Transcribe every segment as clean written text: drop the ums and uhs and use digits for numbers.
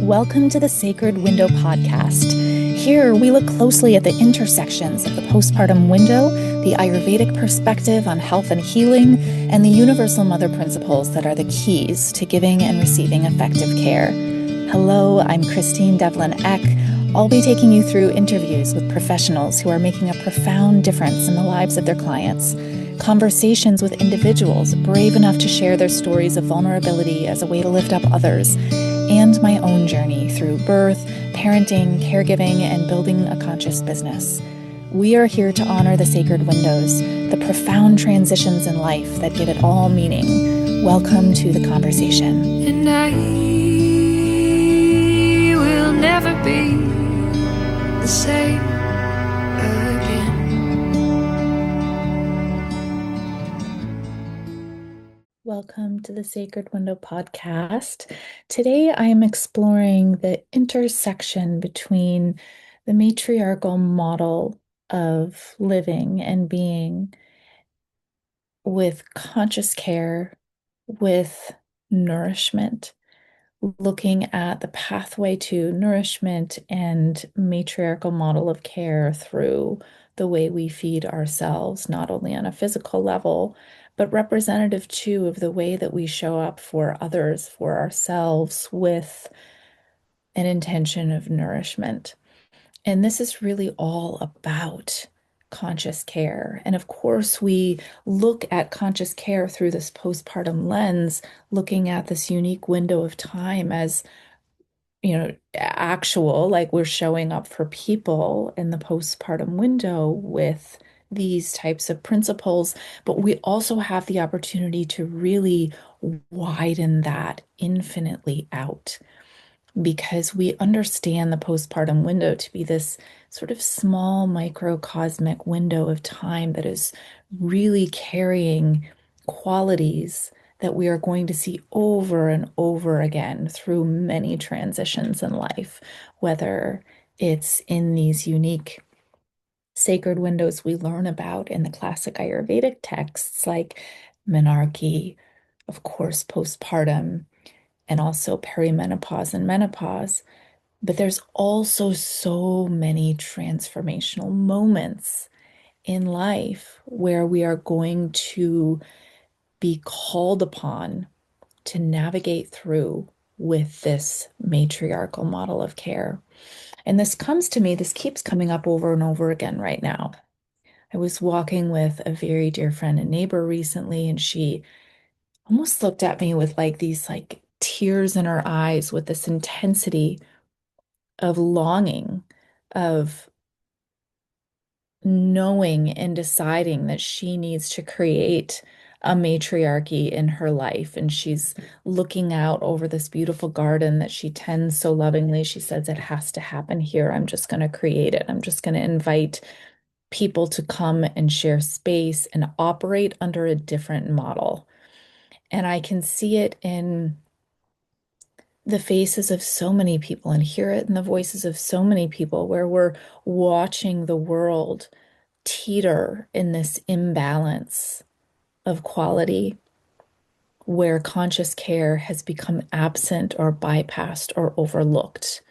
Welcome to the Sacred Window podcast. Here, we look closely at the intersections of the postpartum window, the Ayurvedic perspective on health and healing, and the universal mother principles that are the keys to giving and receiving effective care. Hello, I'm Christine Devlin Eck. I'll be taking you through interviews with professionals who are making a profound difference in the lives of their clients, conversations with individuals brave enough to share their stories of vulnerability as a way to lift up others, and my own journey through birth, parenting, caregiving, and building a conscious business. We are here to honor the sacred windows, the profound transitions in life that give it all meaning. Welcome to the conversation. And I will never be the same again. Welcome to the Sacred Window podcast. Today I am exploring the intersection between the matriarchal model of living and being with conscious care, with nourishment, looking at the pathway to nourishment and matriarchal model of care through the way we feed ourselves, not only on a physical level, but representative too of the way that we show up for others, for ourselves, with an intention of nourishment. And this is really all about conscious care. And of course, we look at conscious care through this postpartum lens, looking at this unique window of time as, actual, like we're showing up for people in the postpartum window with these types of principles. But we also have the opportunity to really widen that infinitely out, because we understand the postpartum window to be this sort of small microcosmic window of time that is really carrying qualities that we are going to see over and over again through many transitions in life, whether it's in these unique sacred windows we learn about in the classic Ayurvedic texts like menarche, of course, postpartum, and also perimenopause and menopause. But there's also so many transformational moments in life where we are going to be called upon to navigate through with this matriarchal model of care. And this keeps coming up over and over again right now. I was walking with a very dear friend and neighbor recently, and she almost looked at me with these tears in her eyes, with this intensity of longing, of knowing and deciding that she needs to create a matriarchy in her life. And she's looking out over this beautiful garden that she tends so lovingly. She says, it has to happen here. I'm just going to create it. I'm just going to invite people to come and share space and operate under a different model. And I can see it in the faces of so many people and hear it in the voices of so many people, where we're watching the world teeter in this imbalance of quality, where conscious care has become absent or bypassed or overlooked,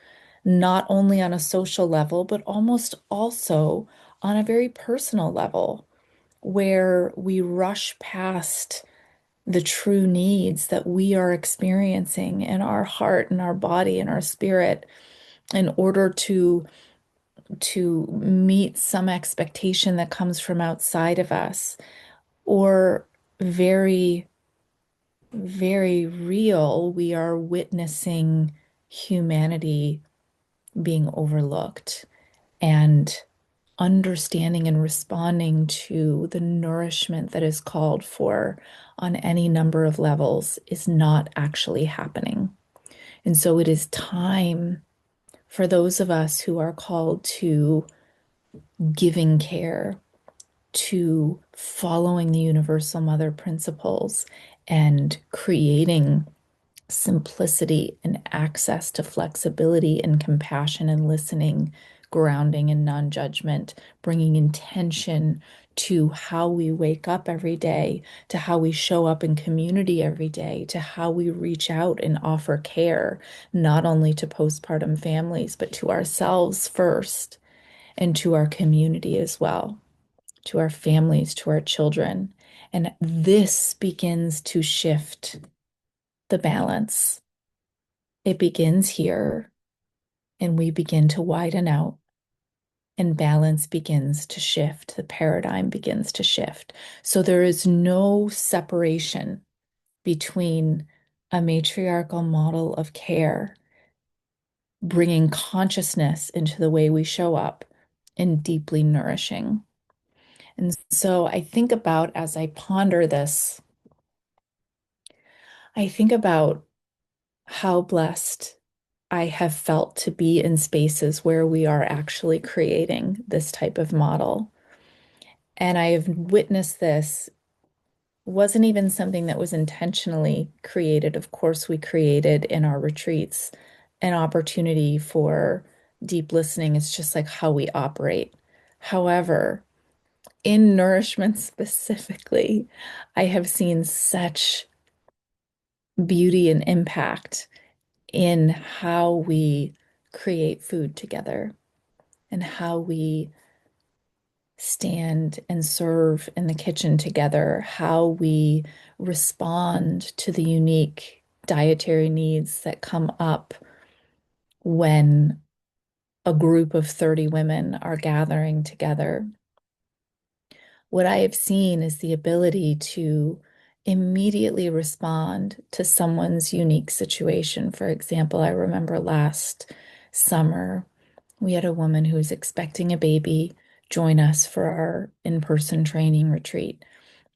not only on a social level, but almost also on a very personal level, where we rush past the true needs that we are experiencing in our heart and our body and our spirit in order to meet some expectation that comes from outside of us, or very, very real, we are witnessing humanity being overlooked, and understanding and responding to the nourishment that is called for on any number of levels is not actually happening. And so it is time for those of us who are called to giving care, to following the universal mother principles and creating simplicity and access to flexibility and compassion and listening, grounding and non-judgment, bringing intention to how we wake up every day, to how we show up in community every day, to how we reach out and offer care, not only to postpartum families, but to ourselves first and to our community as well, to our families, to our children. And this begins to shift the balance. It begins here, and we begin to widen out, and balance begins to shift. The paradigm begins to shift. So there is no separation between a matriarchal model of care, bringing consciousness into the way we show up, and deeply nourishing. And so I think about, as I ponder this, I think about how blessed I have felt to be in spaces where we are actually creating this type of model. And I have witnessed this. Wasn't even something that was intentionally created. Of course, we created in our retreats an opportunity for deep listening. It's just like how we operate. However, in nourishment specifically, I have seen such beauty and impact in how we create food together and how we stand and serve in the kitchen together, how we respond to the unique dietary needs that come up when a group of 30 women are gathering together. What I have seen is the ability to immediately respond to someone's unique situation. For example, I remember last summer, we had a woman who was expecting a baby join us for our in-person training retreat.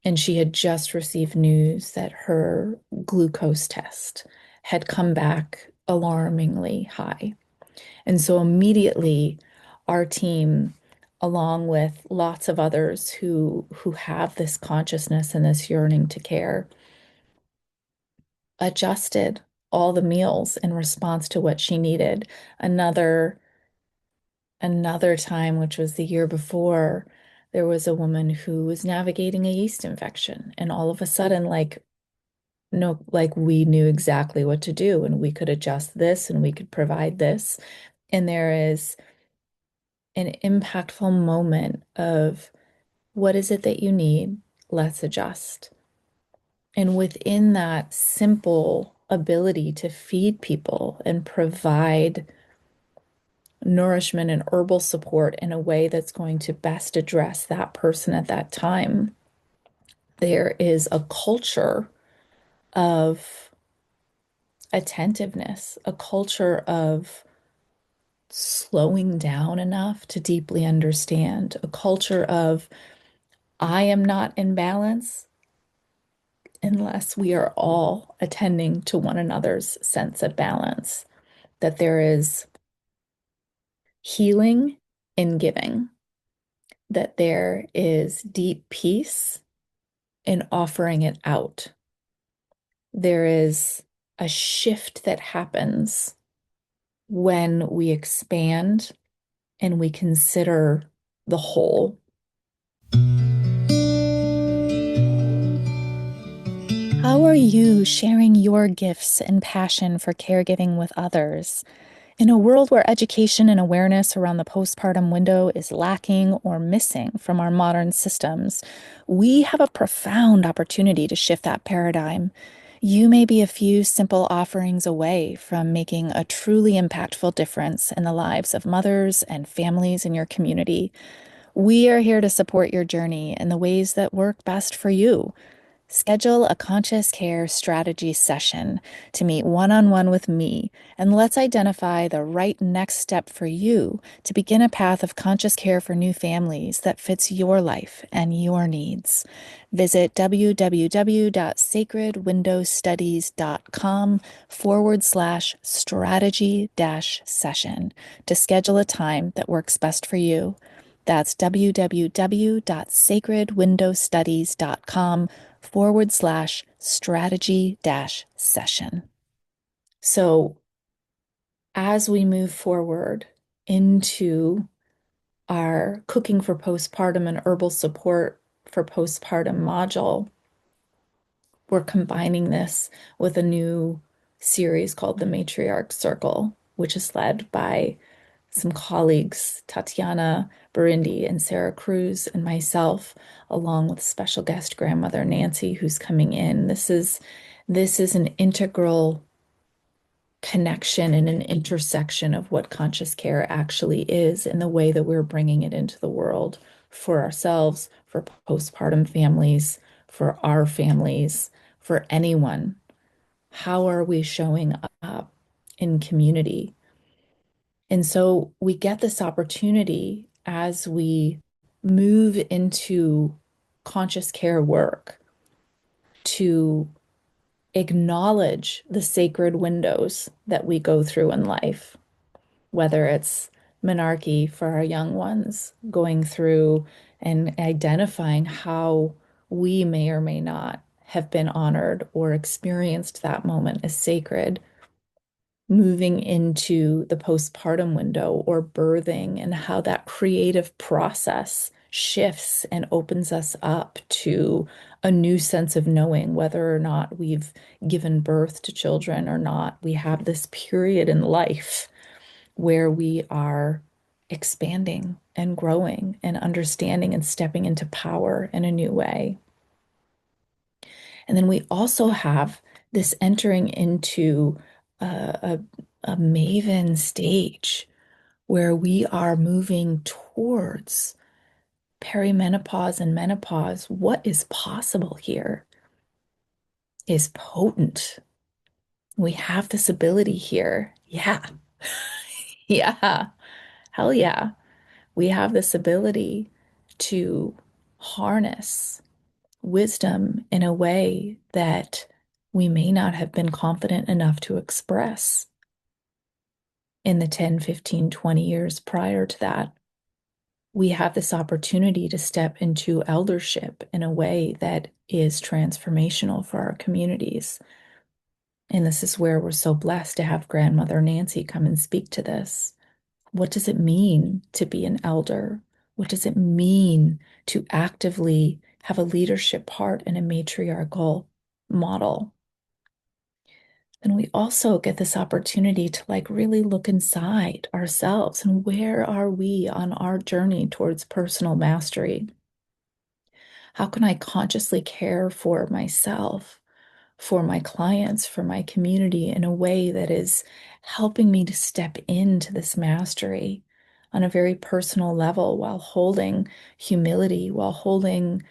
And she had just received news that her glucose test had come back alarmingly high. And so immediately our team, along with lots of others who have this consciousness and this yearning to care, adjusted all the meals in response to what she needed. Another Another time, which was the year before, there was a woman who was navigating a yeast infection, and all of a sudden, like, no, like we knew exactly what to do, and we could adjust this and we could provide this. And there is an impactful moment of what is it that you need? Let's adjust. And within that simple ability to feed people and provide nourishment and herbal support in a way that's going to best address that person at that time, there is a culture of attentiveness, a culture of slowing down enough to deeply understand, a culture of I am not in balance unless we are all attending to one another's sense of balance, that there is healing in giving, that there is deep peace in offering it out. There is a shift that happens when we expand and we consider the whole. How are you sharing your gifts and passion for caregiving with others? In a world where education and awareness around the postpartum window is lacking or missing from our modern systems, we have a profound opportunity to shift that paradigm. You may be a few simple offerings away from making a truly impactful difference in the lives of mothers and families in your community. We are here to support your journey in the ways that work best for you. Schedule a conscious care strategy session to meet one-on-one with me, and let's identify the right next step for you to begin a path of conscious care for new families that fits your life and your needs. Visit www.sacredwindowstudies.com/strategy-session to schedule a time that works best for you. That's www.sacredwindowstudies.com/strategy-session. So, as we move forward into our Cooking for Postpartum and Herbal Support for Postpartum module, we're combining this with a new series called the Matriarch Circle, which is led by some colleagues, Tatiana Barindi and Sarah Cruz, and myself, along with special guest grandmother Nancy, who's coming in. This is an integral connection and an intersection of what conscious care actually is and the way that we're bringing it into the world for ourselves, for postpartum families, for our families, for anyone. How are we showing up in community? And so we get this opportunity as we move into conscious care work to acknowledge the sacred windows that we go through in life, whether it's menarche for our young ones, going through and identifying how we may or may not have been honored or experienced that moment as sacred, moving into the postpartum window or birthing and how that creative process shifts and opens us up to a new sense of knowing whether or not we've given birth to children or not. We have this period in life where we are expanding and growing and understanding and stepping into power in a new way. And then we also have this entering into a maven stage where we are moving towards perimenopause and menopause. What is possible here is potent. We have this ability here. Yeah. Yeah. Hell yeah. We have this ability to harness wisdom in a way that we may not have been confident enough to express in the 10, 15, 20 years prior to that. We have this opportunity to step into eldership in a way that is transformational for our communities. And this is where we're so blessed to have grandmother Nancy come and speak to this. What does it mean to be an elder? What does it mean to actively have a leadership part in a matriarchal model? And we also get this opportunity to really look inside ourselves and where are we on our journey towards personal mastery? How can I consciously care for myself, for my clients, for my community in a way that is helping me to step into this mastery on a very personal level while holding humility, while holding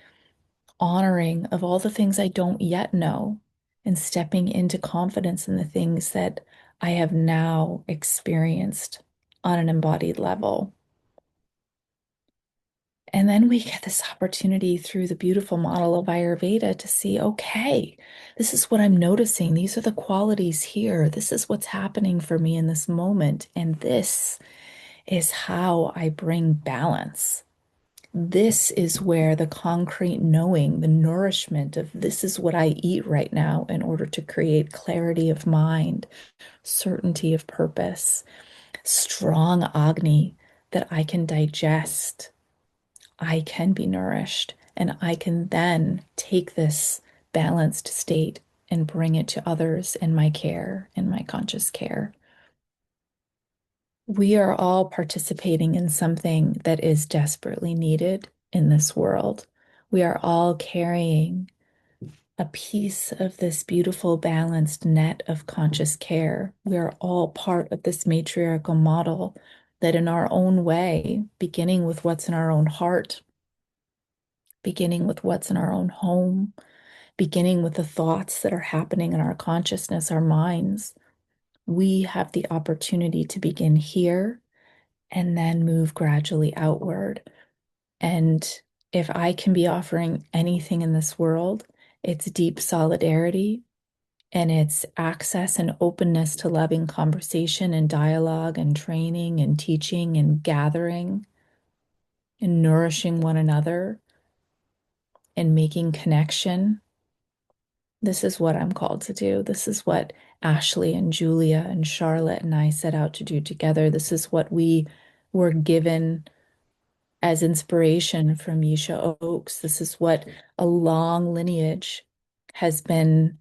honoring of all the things I don't yet know and stepping into confidence in the things that I have now experienced on an embodied level. And then we get this opportunity through the beautiful model of Ayurveda to see, okay, this is what I'm noticing. These are the qualities here. This is what's happening for me in this moment. And this is how I bring balance. This is where the concrete knowing, the nourishment of this is what I eat right now in order to create clarity of mind, certainty of purpose, strong Agni that I can digest. I can be nourished, and I can then take this balanced state and bring it to others in my care, in my conscious care. We are all participating in something that is desperately needed in this world. We are all carrying a piece of this beautiful, balanced net of conscious care. We are all part of this matriarchal model that, in our own way, beginning with what's in our own heart, beginning with what's in our own home, beginning with the thoughts that are happening in our consciousness, our minds, we have the opportunity to begin here and then move gradually outward. And if I can be offering anything in this world, it's deep solidarity and it's access and openness to loving conversation and dialogue and training and teaching and gathering and nourishing one another and making connection. This is what I'm called to do. This is what Ashley and Julia and Charlotte and I set out to do together. This is what we were given as inspiration from Yesha Oaks. This is what a long lineage has been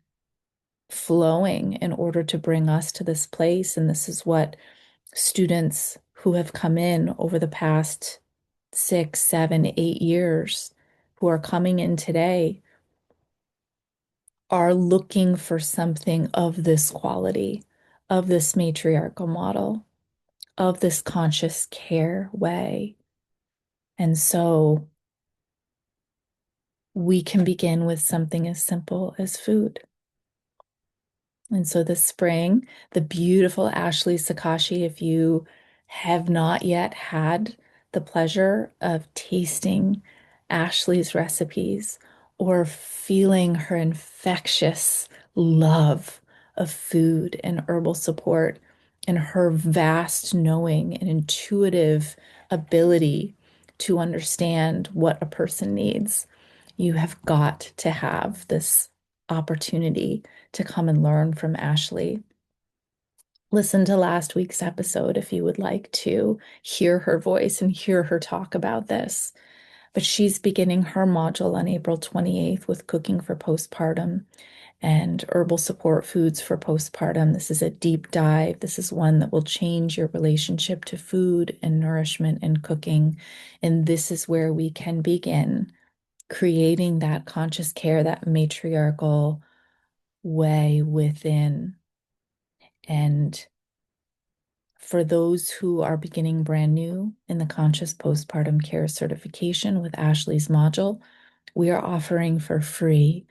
flowing in order to bring us to this place. And this is what students who have come in over the past 6, 7, 8 years who are coming in today are looking for something of this quality, of this matriarchal model, of this conscious care way. And so we can begin with something as simple as food. And so this spring, the beautiful Ashley Sakashi, if you have not yet had the pleasure of tasting Ashley's recipes or feeling her infectious love of food and herbal support and her vast knowing and intuitive ability to understand what a person needs, you have got to have this opportunity to come and learn from Ashley. Listen to last week's episode if you would like to hear her voice and hear her talk about this. But she's beginning her module on April 28th with cooking for postpartum and herbal support foods for postpartum. This is a deep dive. This is one that will change your relationship to food and nourishment and cooking. And this is where we can begin creating that conscious care, that matriarchal way within. And for those who are beginning brand new in the Conscious Postpartum Care Certification with Ashley's module, we are offering for free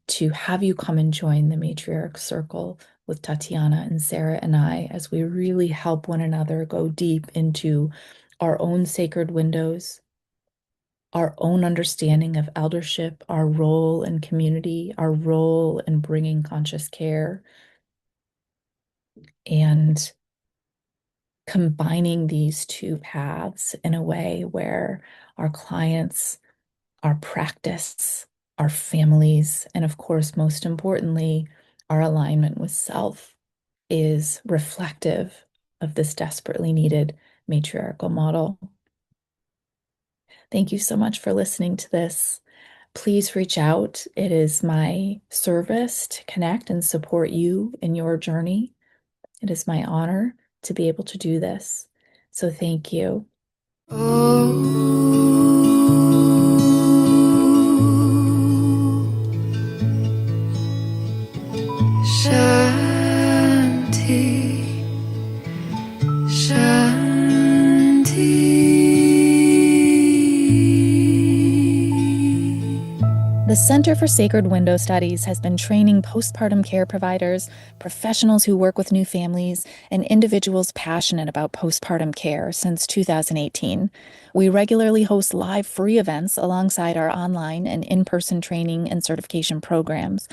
to have you come and join the Matriarch Circle with Tatiana and Sarah and I as we really help one another go deep into our own sacred windows, our own understanding of eldership, our role in community, our role in bringing conscious care, and combining these two paths in a way where our clients, our practice, our families, and of course, most importantly, our alignment with self is reflective of this desperately needed matriarchal model. Thank you so much for listening to this. Please reach out. It is my service to connect and support you in your journey. It is my honor to be able to do this. So thank you. Shanti, Shanti. The Center for Sacred Window Studies has been training postpartum care providers, professionals who work with new families, and individuals passionate about postpartum care since 2018. We regularly host live free events alongside our online and in-person training and certification programs.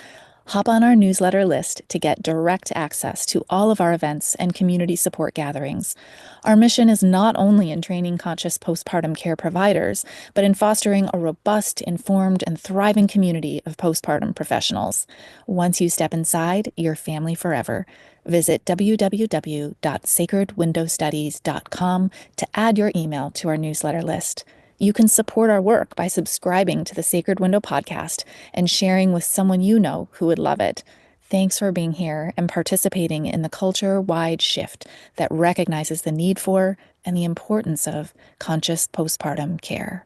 Hop on our newsletter list to get direct access to all of our events and community support gatherings. Our mission is not only in training conscious postpartum care providers, but in fostering a robust, informed, and thriving community of postpartum professionals. Once you step inside, you're family forever. Visit www.sacredwindowstudies.com to add your email to our newsletter list. You can support our work by subscribing to the Sacred Window podcast and sharing with someone you know who would love it. Thanks for being here and participating in the culture-wide shift that recognizes the need for and the importance of conscious postpartum care.